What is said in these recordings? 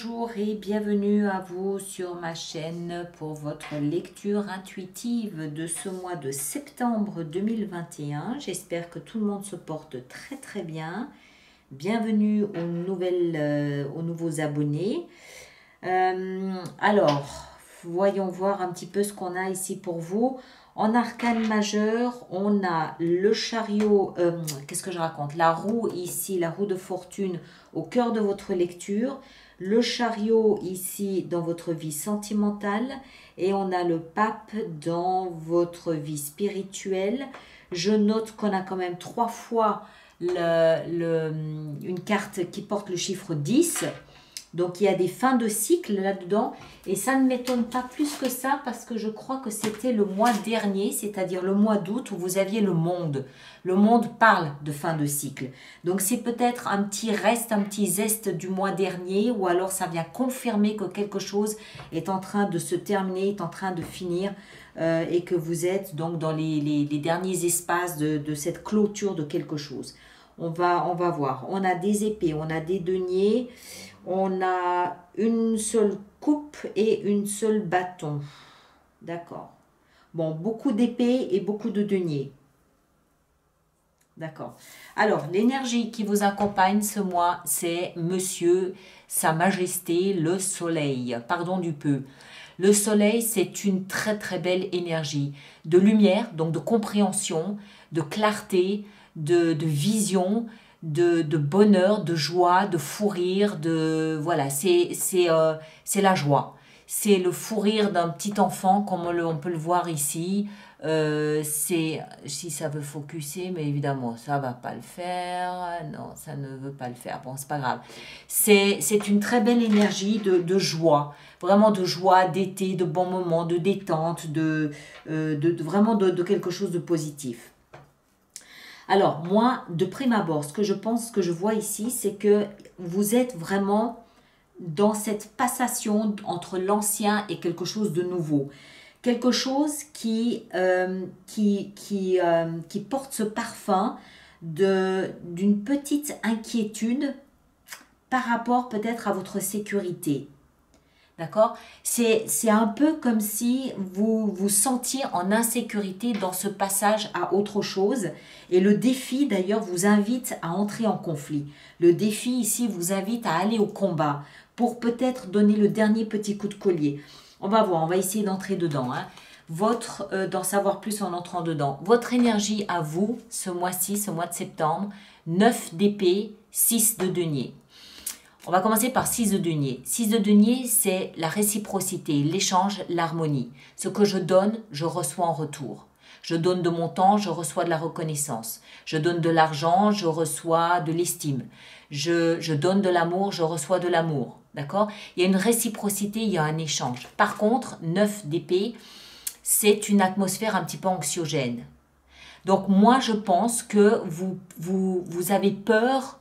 Bonjour et bienvenue à vous sur ma chaîne pour votre lecture intuitive de ce mois de septembre 2021. J'espère que tout le monde se porte très bien. Bienvenue aux nouveaux abonnés. Alors, voyons voir un petit peu ce qu'on a ici pour vous. En arcane majeur, on a le chariot, qu'est-ce que je raconte? La roue ici, la roue de fortune au cœur de votre lecture. Le chariot ici dans votre vie sentimentale. Et on a le pape dans votre vie spirituelle. Je note qu'on a quand même 3 fois une carte qui porte le chiffre 10. Donc, il y a des fins de cycle là-dedans. Et ça ne m'étonne pas plus que ça parce que je crois que c'était le mois dernier, c'est-à-dire le mois d'août où vous aviez le monde. Le monde parle de fin de cycle. Donc, c'est peut-être un petit reste, un petit zeste du mois dernier ou alors ça vient confirmer que quelque chose est en train de se terminer, est en train de finir et que vous êtes donc dans les derniers espaces de cette clôture de quelque chose. On va voir. On a des épées, on a des deniers. On a une seule coupe et une seule bâton. D'accord. Bon, beaucoup d'épées et beaucoup de deniers. D'accord. Alors, l'énergie qui vous accompagne ce mois, c'est Monsieur, Sa Majesté, le Soleil. Pardon du peu. Le Soleil, c'est une très belle énergie de lumière, donc de compréhension, de clarté, de vision, de bonheur, de joie, de fou rire, voilà, c'est la joie. C'est le fou rire d'un petit enfant, comme on peut le voir ici. Si ça veut focuser, mais évidemment, ça va pas le faire. Non, ça ne veut pas le faire. Bon, c'est pas grave. C'est une très belle énergie de joie. Vraiment de joie, d'été, de bons moments, de détente, vraiment de quelque chose de positif. Alors, moi, de prime abord, ce que je pense, ce que je vois ici, c'est que vous êtes vraiment dans cette passation entre l'ancien et quelque chose de nouveau. Quelque chose qui porte ce parfum d'une petite inquiétude par rapport peut-être à votre sécurité. D'accord? C'est un peu comme si vous vous sentiez en insécurité dans ce passage à autre chose. Et le défi, d'ailleurs, vous invite à entrer en conflit. Le défi, ici, vous invite à aller au combat pour peut-être donner le dernier petit coup de collier. On va voir, on va essayer d'entrer dedans. D'en savoir plus en entrant dedans. Votre énergie à vous, ce mois-ci, ce mois de septembre, 9 d'épée, 6 de denier. On va commencer par 6 de denier. 6 de denier, c'est la réciprocité, l'échange, l'harmonie. Ce que je donne, je reçois en retour. Je donne de mon temps, je reçois de la reconnaissance. Je donne de l'argent, je reçois de l'estime. Je donne de l'amour, je reçois de l'amour. D'accord? Il y a une réciprocité, il y a un échange. Par contre, 9 d'épée, c'est une atmosphère un petit peu anxiogène. Donc moi, je pense que vous avez peur.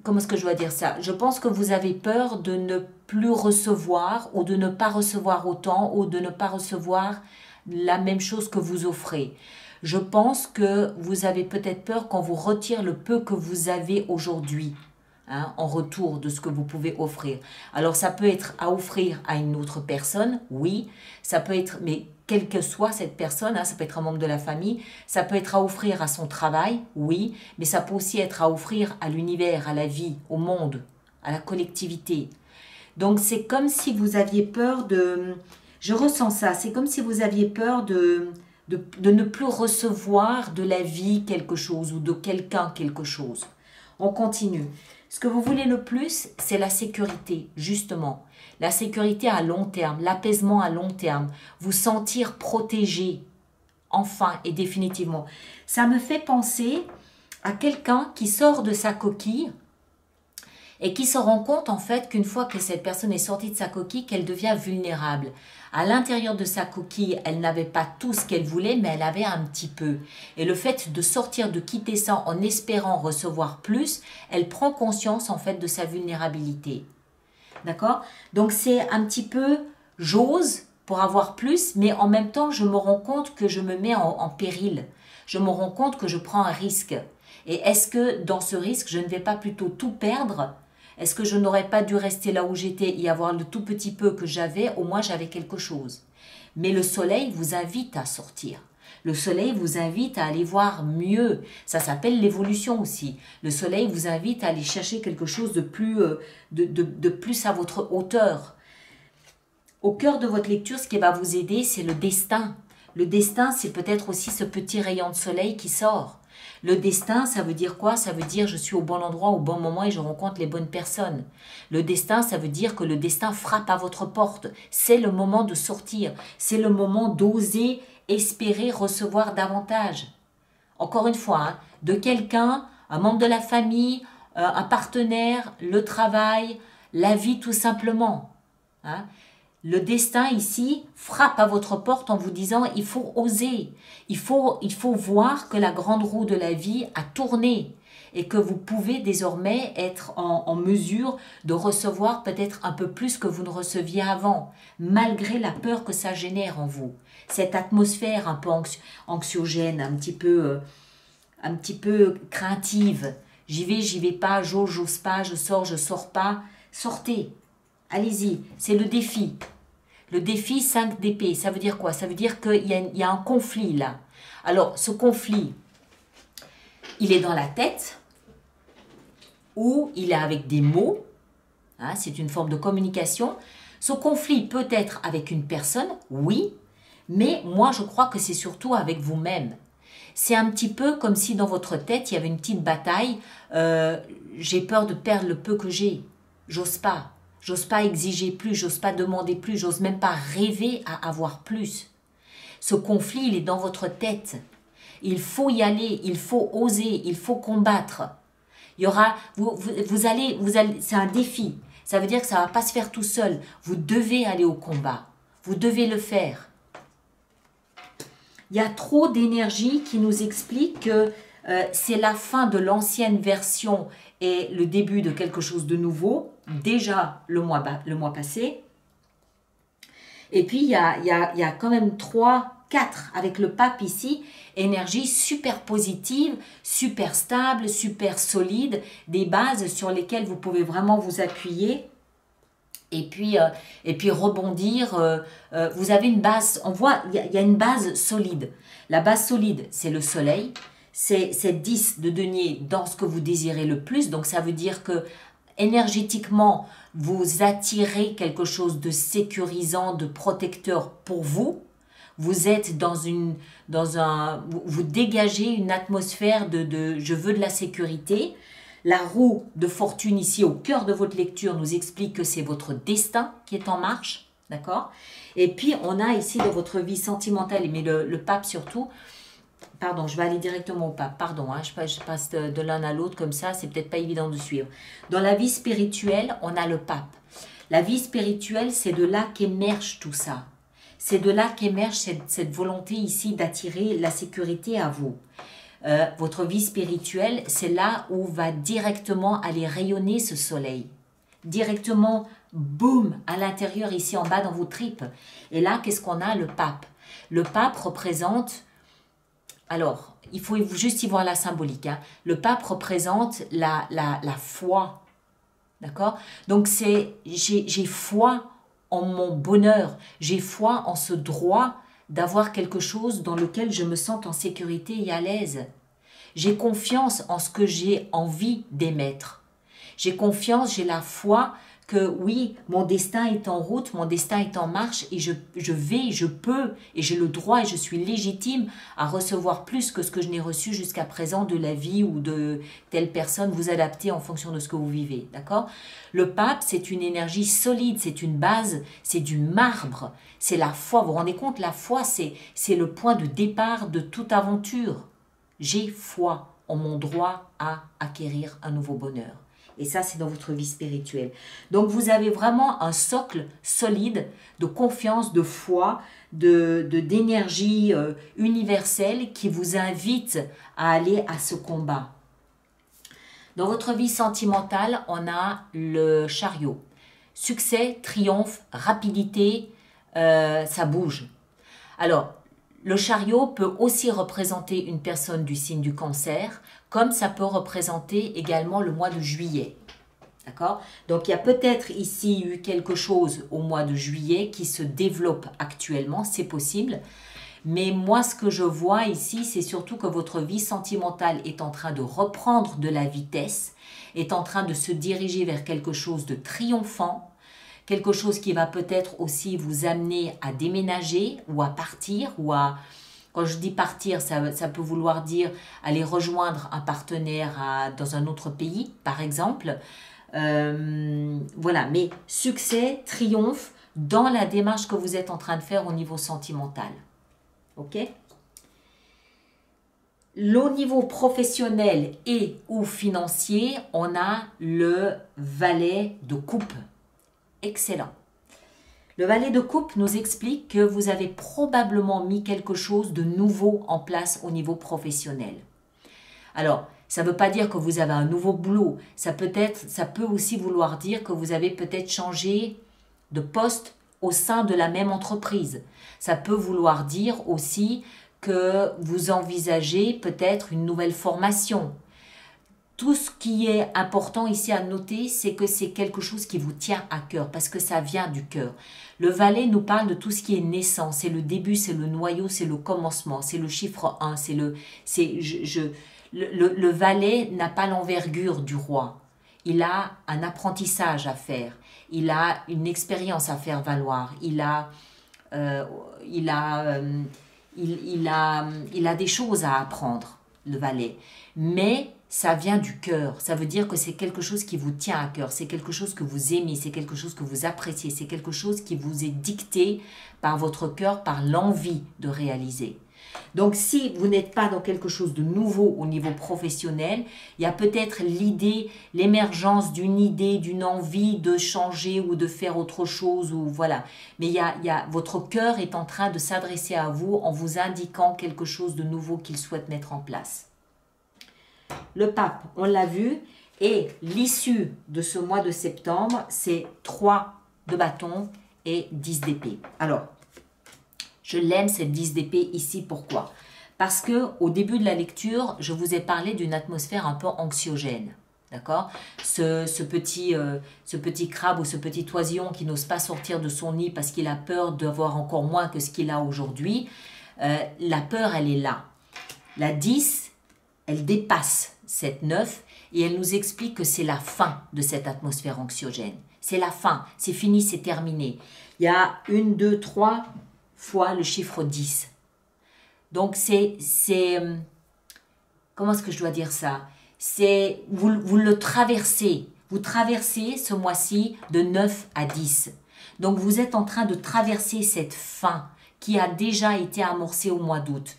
Comment est-ce que je dois dire ça? Je pense que vous avez peur de ne plus recevoir ou de ne pas recevoir autant ou de ne pas recevoir la même chose que vous offrez. Je pense que vous avez peut-être peur qu'on vous retire le peu que vous avez aujourd'hui, en retour de ce que vous pouvez offrir. Alors ça peut être à offrir à une autre personne, oui, ça peut être, mais quelle que soit cette personne, ça peut être un membre de la famille, ça peut être à offrir à son travail, oui, mais ça peut aussi être à offrir à l'univers, à la vie, au monde, à la collectivité. Donc c'est comme si vous aviez peur de... Je ressens ça, c'est comme si vous aviez peur de ne plus recevoir de la vie quelque chose ou de quelqu'un quelque chose. On continue. Ce que vous voulez le plus, c'est la sécurité, justement. La sécurité à long terme, l'apaisement à long terme, vous sentir protégé, enfin et définitivement. Ça me fait penser à quelqu'un qui sort de sa coquille et qui se rend compte en fait qu'une fois que cette personne est sortie de sa coquille, qu'elle devient vulnérable. À l'intérieur de sa coquille, elle n'avait pas tout ce qu'elle voulait, mais elle avait un petit peu. Et le fait de sortir, de quitter ça en espérant recevoir plus, elle prend conscience en fait de sa vulnérabilité. D'accord? Donc c'est un petit peu, j'ose pour avoir plus, mais en même temps, je me rends compte que je me mets en péril. Je me rends compte que je prends un risque. Et est-ce que dans ce risque, je ne vais pas plutôt tout perdre Est-ce que je n'aurais pas dû rester là où j'étais et avoir le tout petit peu que j'avais? Au moins, j'avais quelque chose. Mais le soleil vous invite à sortir. Le soleil vous invite à aller voir mieux. Ça s'appelle l'évolution aussi. Le soleil vous invite à aller chercher quelque chose de plus à votre hauteur. Au cœur de votre lecture, ce qui va vous aider, c'est le destin. Le destin, c'est peut-être aussi ce petit rayon de soleil qui sort. Le destin, ça veut dire quoi? Ça veut dire je suis au bon endroit, au bon moment et je rencontre les bonnes personnes. Le destin, ça veut dire que le destin frappe à votre porte. C'est le moment de sortir. C'est le moment d'oser espérer recevoir davantage. Encore une fois, hein, de quelqu'un, un membre de la famille, un partenaire, le travail, la vie tout simplement. Hein. Le destin ici frappe à votre porte en vous disant il faut oser, il faut voir que la grande roue de la vie a tourné et que vous pouvez désormais être en mesure de recevoir peut-être un peu plus que vous ne receviez avant, malgré la peur que ça génère en vous. Cette atmosphère un peu anxiogène, un petit peu craintive. J'y vais pas, j'ose pas, je sors pas. Sortez, allez-y, c'est le défi. Le défi 5 d'épée, ça veut dire quoi? Ça veut dire qu'il y a un conflit là. Alors, ce conflit, il est dans la tête ou il est avec des mots. Hein, c'est une forme de communication. Ce conflit peut être avec une personne, oui, mais moi, je crois que c'est surtout avec vous-même. C'est un petit peu comme si dans votre tête, il y avait une petite bataille. J'ai peur de perdre le peu que j'ai. J'ose pas. J'ose pas exiger plus, j'ose pas demander plus, j'ose même pas rêver à avoir plus. Ce conflit, il est dans votre tête. Il faut y aller, il faut oser, il faut combattre. Il y aura, vous allez, c'est un défi. Ça veut dire que ça va pas se faire tout seul. Vous devez aller au combat. Vous devez le faire. Il y a trop d'énergie qui nous explique que c'est la fin de l'ancienne version et le début de quelque chose de nouveau, déjà le mois passé. Et puis, il y a quand même 3, 4 avec le pape ici, énergie super positive, super stable, super solide, des bases sur lesquelles vous pouvez vraiment vous appuyer. Et puis rebondir, vous avez une base, on voit, il y a une base solide. La base solide, c'est le soleil, c'est 10 de denier dans ce que vous désirez le plus. Donc ça veut dire que énergétiquement, vous attirez quelque chose de sécurisant, de protecteur pour vous. Vous êtes vous dégagez une atmosphère de je veux de la sécurité. La roue de fortune ici au cœur de votre lecture nous explique que c'est votre destin qui est en marche, d'accord? Et puis on a ici dans votre vie sentimentale, mais le pape surtout, pardon, je vais aller directement au pape, pardon, hein, je passe de l'un à l'autre comme ça, c'est peut-être pas évident de suivre. Dans la vie spirituelle, on a le pape. La vie spirituelle, c'est de là qu'émerge tout ça. C'est de là qu'émerge cette volonté ici d'attirer la sécurité à vous. Votre vie spirituelle, c'est là où va directement aller rayonner ce soleil. Directement, boum, à l'intérieur, ici en bas dans vos tripes. Et là, qu'est-ce qu'on a? Le pape. Le pape représente, alors, il faut juste y voir la symbolique. Hein. Le pape représente la foi. D'accord? Donc, j'ai foi en mon bonheur. J'ai foi en ce droit d'avoir quelque chose dans lequel je me sente en sécurité et à l'aise. J'ai confiance en ce que j'ai envie d'émettre. J'ai confiance, j'ai la foi que oui, mon destin est en route, mon destin est en marche et je peux et j'ai le droit et je suis légitime à recevoir plus que ce que je n'ai reçu jusqu'à présent de la vie ou de telle personne, vous adaptez en fonction de ce que vous vivez, d'accord? Le pape, c'est une énergie solide, c'est une base, c'est du marbre, c'est la foi, vous vous rendez compte, la foi c'est le point de départ de toute aventure. J'ai foi en mon droit à acquérir un nouveau bonheur. Et ça, c'est dans votre vie spirituelle. Donc, vous avez vraiment un socle solide de confiance, de foi, d'énergie universelle qui vous invite à aller à ce combat. Dans votre vie sentimentale, on a le chariot. Succès, triomphe, rapidité, ça bouge. Alors, le chariot peut aussi représenter une personne du signe du Cancer, comme ça peut représenter également le mois de juillet. D'accord? Donc, il y a peut-être ici eu quelque chose au mois de juillet qui se développe actuellement, c'est possible. Mais moi, ce que je vois ici, c'est surtout que votre vie sentimentale est en train de reprendre de la vitesse, est en train de se diriger vers quelque chose de triomphant, quelque chose qui va peut-être aussi vous amener à déménager ou à partir ou à... Quand je dis partir, ça peut vouloir dire aller rejoindre un partenaire dans un autre pays, par exemple. Voilà, mais succès, triomphe dans la démarche que vous êtes en train de faire au niveau sentimental. Ok? Au niveau professionnel et ou financier, on a le valet de coupe. Excellent. Le valet de coupe nous explique que vous avez probablement mis quelque chose de nouveau en place au niveau professionnel. Alors, ça ne veut pas dire que vous avez un nouveau boulot. Ça peut aussi vouloir dire que vous avez peut-être changé de poste au sein de la même entreprise. Ça peut vouloir dire aussi que vous envisagez peut-être une nouvelle formation. Tout ce qui est important ici à noter, c'est que c'est quelque chose qui vous tient à cœur parce que ça vient du cœur. Le valet nous parle de tout ce qui est naissant, c'est le début, c'est le noyau, c'est le commencement, c'est le chiffre 1, le valet n'a pas l'envergure du roi. Il a un apprentissage à faire, il a une expérience à faire valoir, il a des choses à apprendre, le valet. Mais ça vient du cœur. Ça veut dire que c'est quelque chose qui vous tient à cœur. C'est quelque chose que vous aimez. C'est quelque chose que vous appréciez. C'est quelque chose qui vous est dicté par votre cœur, par l'envie de réaliser. Donc, si vous n'êtes pas dans quelque chose de nouveau au niveau professionnel, il y a peut-être l'idée, l'émergence d'une idée, d'une envie de changer ou de faire autre chose, ou voilà. Mais votre cœur est en train de s'adresser à vous en vous indiquant quelque chose de nouveau qu'il souhaite mettre en place. Le pape, on l'a vu, et l'issue de ce mois de septembre, c'est 3 de bâton et 10 d'épée. Alors, je l'aime cette 10 d'épée ici, pourquoi? Parce que au début de la lecture, je vous ai parlé d'une atmosphère un peu anxiogène. D'accord? Ce petit crabe ou ce petit oisillon qui n'ose pas sortir de son nid parce qu'il a peur d'avoir encore moins que ce qu'il a aujourd'hui, la peur, elle est là. La 10, elle dépasse cette 9 et elle nous explique que c'est la fin de cette atmosphère anxiogène. C'est la fin, c'est fini, c'est terminé. Il y a 1, 2, 3 fois le chiffre 10. Donc comment est-ce que je dois dire ça? Vous le traversez. Vous traversez ce mois-ci de 9 à 10. Donc vous êtes en train de traverser cette fin qui a déjà été amorcée au mois d'août.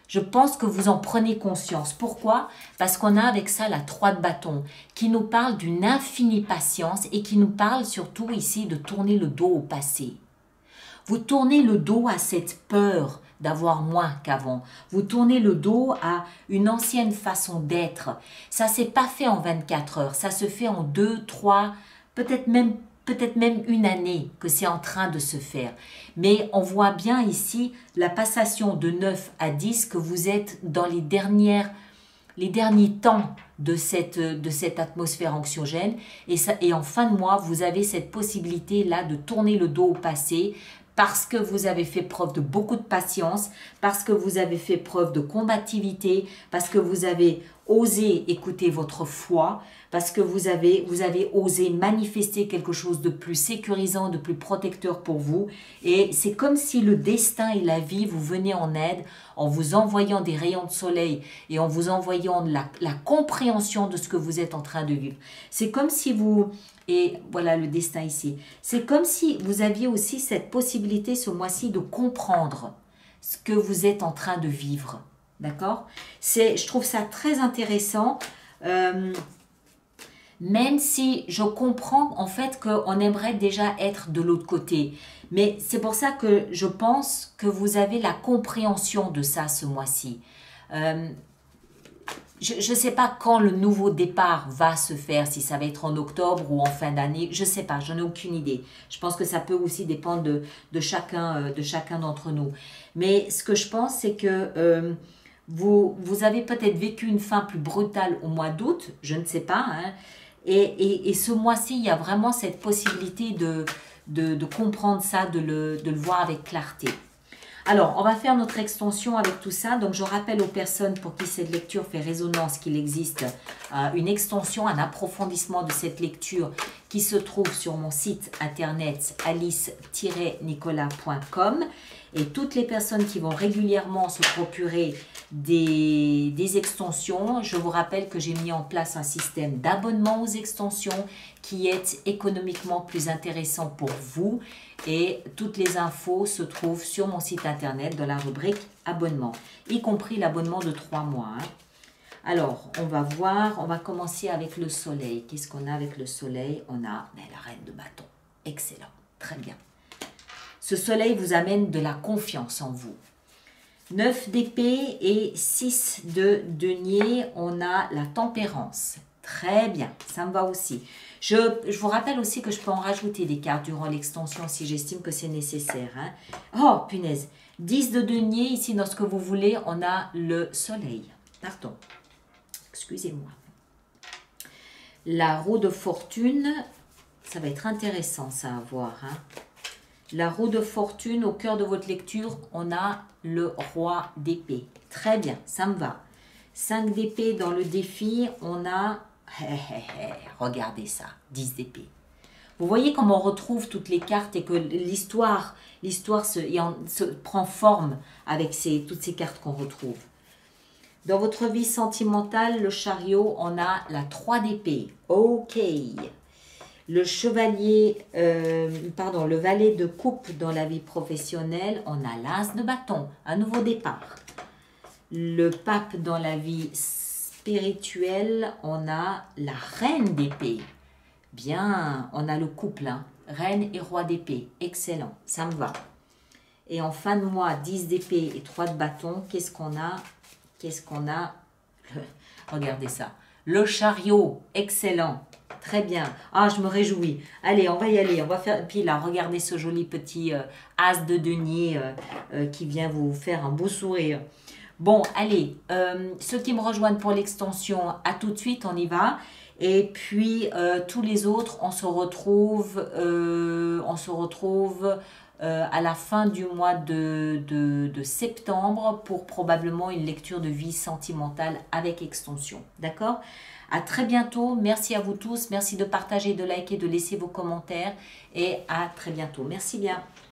Je pense que vous en prenez conscience. Pourquoi? Parce qu'on a avec ça la 3 de bâton qui nous parle d'une infinie patience et qui nous parle surtout ici de tourner le dos au passé. Vous tournez le dos à cette peur d'avoir moins qu'avant. Vous tournez le dos à une ancienne façon d'être. Ça ne s'est pas fait en 24 heures. Ça se fait en 2, 3, peut-être même une année que c'est en train de se faire. Mais on voit bien ici la passation de 9 à 10 que vous êtes dans les derniers temps de cette atmosphère anxiogène. Et en fin de mois, vous avez cette possibilité-là de tourner le dos au passé parce que vous avez fait preuve de beaucoup de patience, parce que vous avez fait preuve de combativité, parce que vous avez osé écouter votre foi, parce que vous avez osé manifester quelque chose de plus sécurisant, de plus protecteur pour vous. Et c'est comme si le destin et la vie vous venaient en aide en vous envoyant des rayons de soleil et en vous envoyant la compréhension de ce que vous êtes en train de vivre. C'est comme si vous... Et voilà le destin ici. C'est comme si vous aviez aussi cette possibilité ce mois-ci de comprendre ce que vous êtes en train de vivre. D'accord? Je trouve ça très intéressant. Même si je comprends en fait qu'on aimerait déjà être de l'autre côté. Mais c'est pour ça que je pense que vous avez la compréhension de ça ce mois-ci. Je ne sais pas quand le nouveau départ va se faire, si ça va être en octobre ou en fin d'année, je ne sais pas, j'en ai aucune idée. Je pense que ça peut aussi dépendre de chacun d'entre nous. Mais ce que je pense, c'est que vous avez peut-être vécu une fin plus brutale au mois d'août, je ne sais pas, hein, Et ce mois-ci, il y a vraiment cette possibilité de comprendre ça, de le voir avec clarté. Alors, on va faire notre extension avec tout ça. Donc, je rappelle aux personnes pour qui cette lecture fait résonance qu'il existe une extension, un approfondissement de cette lecture qui se trouve sur mon site internet alice-nicolas.com. Et toutes les personnes qui vont régulièrement se procurer des extensions, je vous rappelle que j'ai mis en place un système d'abonnement aux extensions qui est économiquement plus intéressant pour vous. Et toutes les infos se trouvent sur mon site internet dans la rubrique abonnement, y compris l'abonnement de 3 mois. Hein. Alors, on va voir, on va commencer avec le soleil. Qu'est-ce qu'on a avec le soleil? On a la reine de bâton. Excellent, très bien. Ce soleil vous amène de la confiance en vous. 9 d'épée et 6 de denier, on a la tempérance. Très bien, ça me va aussi. Je vous rappelle aussi que je peux en rajouter des cartes durant l'extension si j'estime que c'est nécessaire. Hein. Oh, punaise. 10 de denier, ici dans ce que vous voulez, on a le soleil. Pardon. Excusez-moi. La roue de fortune, ça va être intéressant ça à voir. Hein. La roue de fortune, au cœur de votre lecture, on a le roi d'épée. Très bien, ça me va. 5 d'épée dans le défi, on a... regardez ça, 10 d'épée. Vous voyez comment on retrouve toutes les cartes et que l'histoire se prend forme avec toutes ces cartes qu'on retrouve. Dans votre vie sentimentale, le chariot, on a la 3 d'épée. Ok. Le chevalier, le valet de coupe dans la vie professionnelle, on a l'as de bâton, un nouveau départ. Le pape dans la vie spirituelle, on a la reine d'épée. Bien, on a le couple, hein, reine et roi d'épée. Excellent, ça me va. Et en fin de mois, 10 d'épée et 3 de bâton, qu'est-ce qu'on a? Qu'est-ce qu'on a? Regardez ça. Le chariot, excellent. Très bien. Ah, je me réjouis. Allez, on va y aller. On va faire. Puis là, regardez ce joli petit as de denier qui vient vous faire un beau sourire. Bon, allez. Ceux qui me rejoignent pour l'extension, à tout de suite, on y va. Et puis, tous les autres, on se retrouve à la fin du mois de septembre pour probablement une lecture de vie sentimentale avec extension. D'accord ? À très bientôt. Merci à vous tous. Merci de partager, de liker, de laisser vos commentaires. Et à très bientôt. Merci bien.